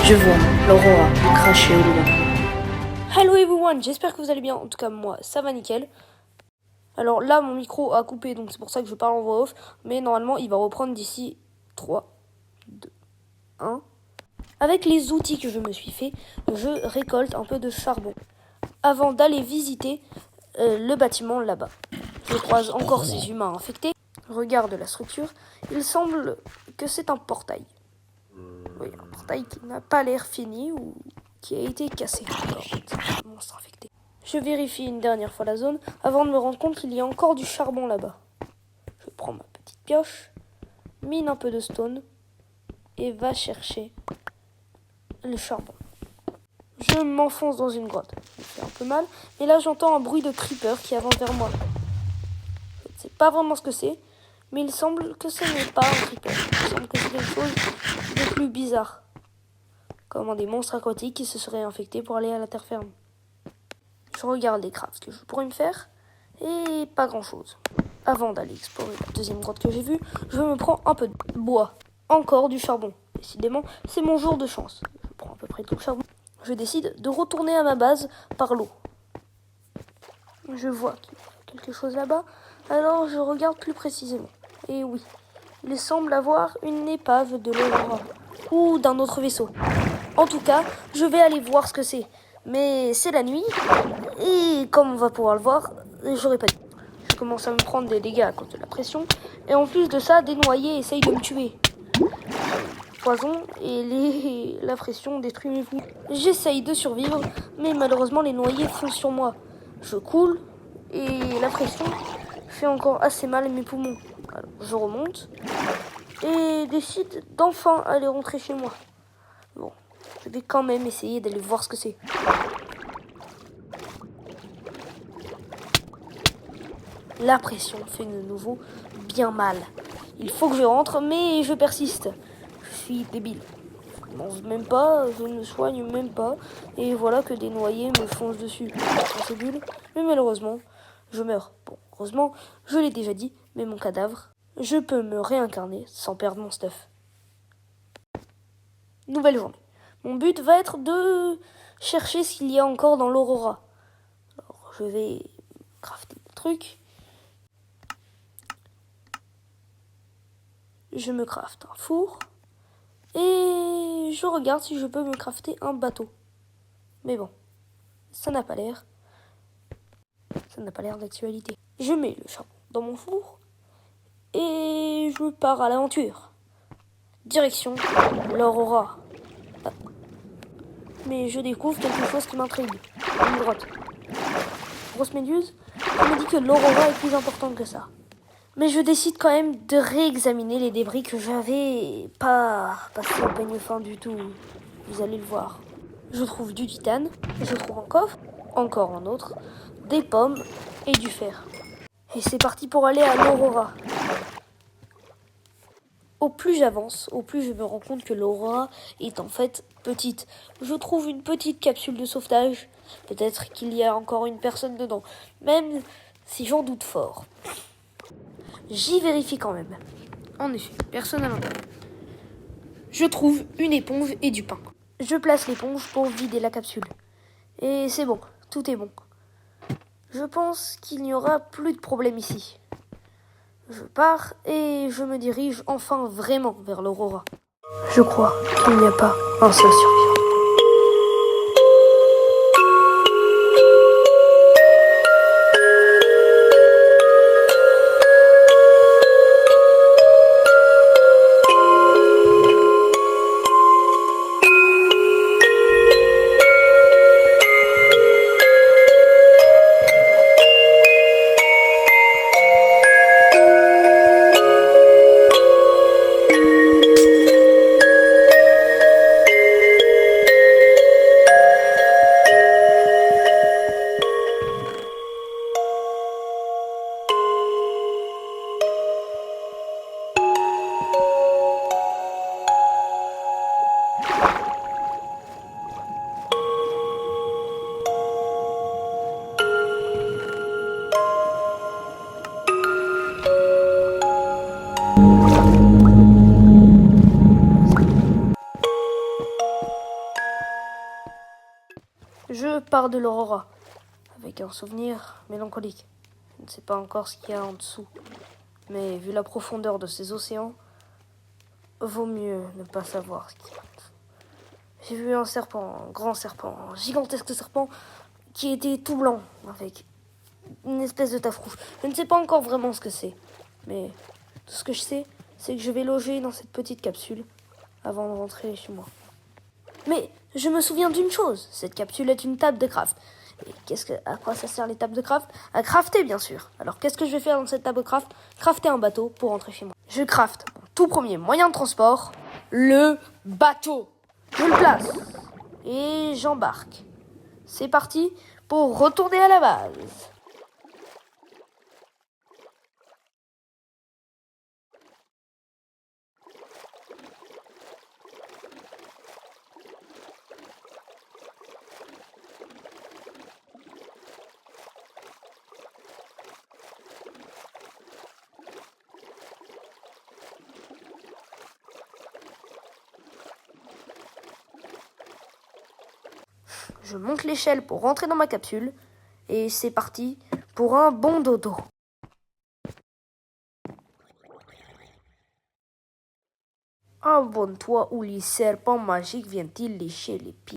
Je vois l'aurora cracher au loin. Hello everyone, j'espère que vous allez bien. En tout cas, moi, ça va nickel. Alors là, mon micro a coupé, donc c'est pour ça que je parle en voix off. Mais normalement, il va reprendre d'ici 3, 2, 1. Avec les outils que je me suis fait, je récolte un peu de charbon avant d'aller visiter le bâtiment là-bas. Je croise encore ces humains infectés. Regarde la structure. Il semble que c'est un portail. Oui, un portail qui n'a pas l'air fini ou qui a été cassé. Encore un monstre infecté. Je vérifie une dernière fois la zone avant de me rendre compte qu'il y a encore du charbon là-bas. Je prends ma petite pioche, mine un peu de stone et va chercher le charbon. Je m'enfonce dans une grotte. Ça fait un peu mal, mais là j'entends un bruit de creeper qui avance vers moi. Je ne sais pas vraiment ce que c'est, mais il semble que ce n'est pas un creeper. Il semble que c'est quelque chose de plus bizarre. Comme des monstres aquatiques qui se seraient infectés pour aller à la terre ferme. Je regarde les crafts que je pourrais me faire, et pas grand chose. Avant d'aller explorer la deuxième grotte que j'ai vue, je me prends un peu de bois. Encore du charbon. Décidément, c'est mon jour de chance. Je prends à peu près tout le charbon. Je décide de retourner à ma base par l'eau. Je vois qu'il y a quelque chose là-bas, alors je regarde plus précisément. Et oui, il semble avoir une épave de l'Aurora, ou d'un autre vaisseau. En tout cas, je vais aller voir ce que c'est. Mais c'est la nuit, et comme on va pouvoir le voir, j'aurais pas dit. Je commence à me prendre des dégâts à cause de la pression, et en plus de ça, des noyés essayent de me tuer. Poison et la pression détruit mes poumons. J'essaye de survivre, mais malheureusement les noyés font sur moi. Je coule, et la pression fait encore assez mal à mes poumons. Alors, je remonte, et décide d'enfin aller rentrer chez moi. Bon, je vais quand même essayer d'aller voir ce que c'est. La pression fait de nouveau bien mal. Il faut que je rentre, mais je persiste. Je suis débile. Je ne mange même pas, je ne soigne même pas. Et voilà que des noyés me foncent dessus. C'est bulle, mais malheureusement, je meurs. Bon, heureusement, je l'ai déjà dit, mais mon cadavre, je peux me réincarner sans perdre mon stuff. Nouvelle journée. Mon but va être de chercher ce qu'il y a encore dans l'Aurora. Alors, je vais crafter des trucs. Je me crafte un four. Et je regarde si je peux me crafter un bateau. Mais bon, ça n'a pas l'air. Ça n'a pas l'air d'actualité. Je mets le charbon dans mon four. Et je pars à l'aventure. Direction l'Aurora. Mais je découvre quelque chose qui m'intrigue. Une grotte. Grosse méduse. On me dit que l'Aurora est plus importante que ça. Mais je décide quand même de réexaminer les débris que j'avais pas passé au peigne fin du tout. Vous allez le voir. Je trouve du titane, je trouve un coffre, encore un autre, des pommes et du fer. Et c'est parti pour aller à l'Aurora. Au plus j'avance, au plus je me rends compte que l'Aurora est en fait petite. Je trouve une petite capsule de sauvetage. Peut-être qu'il y a encore une personne dedans, même si j'en doute fort. J'y vérifie quand même. En effet, personne à l'intérieur. Je trouve une éponge et du pain. Je place l'éponge pour vider la capsule. Et c'est bon, tout est bon. Je pense qu'il n'y aura plus de problème ici. Je pars et je me dirige enfin vraiment vers l'Aurora. Je crois qu'il n'y a pas un seul survivant. part de l'Aurora, avec un souvenir mélancolique. Je ne sais pas encore ce qu'il y a en dessous, mais vu la profondeur de ces océans, vaut mieux ne pas savoir ce qu'il y a en dessous. J'ai vu un serpent, un grand serpent, un gigantesque serpent qui était tout blanc, avec une espèce de tache rouge. Je ne sais pas encore vraiment ce que c'est, mais tout ce que je sais, c'est que je vais loger dans cette petite capsule avant de rentrer chez moi. Mais je me souviens d'une chose, cette capsule est une table de craft. Et à quoi ça sert les tables de craft? À crafter, bien sûr. Alors qu'est-ce que je vais faire dans cette table de craft? Crafter un bateau pour rentrer chez moi. Je crafte mon tout premier moyen de transport, le bateau. Je le place et j'embarque. C'est parti pour retourner à la base. Je monte l'échelle pour rentrer dans ma capsule et c'est parti pour un bon dodo. Abonne-toi ou les serpents magiques viennent-ils lécher les pieds?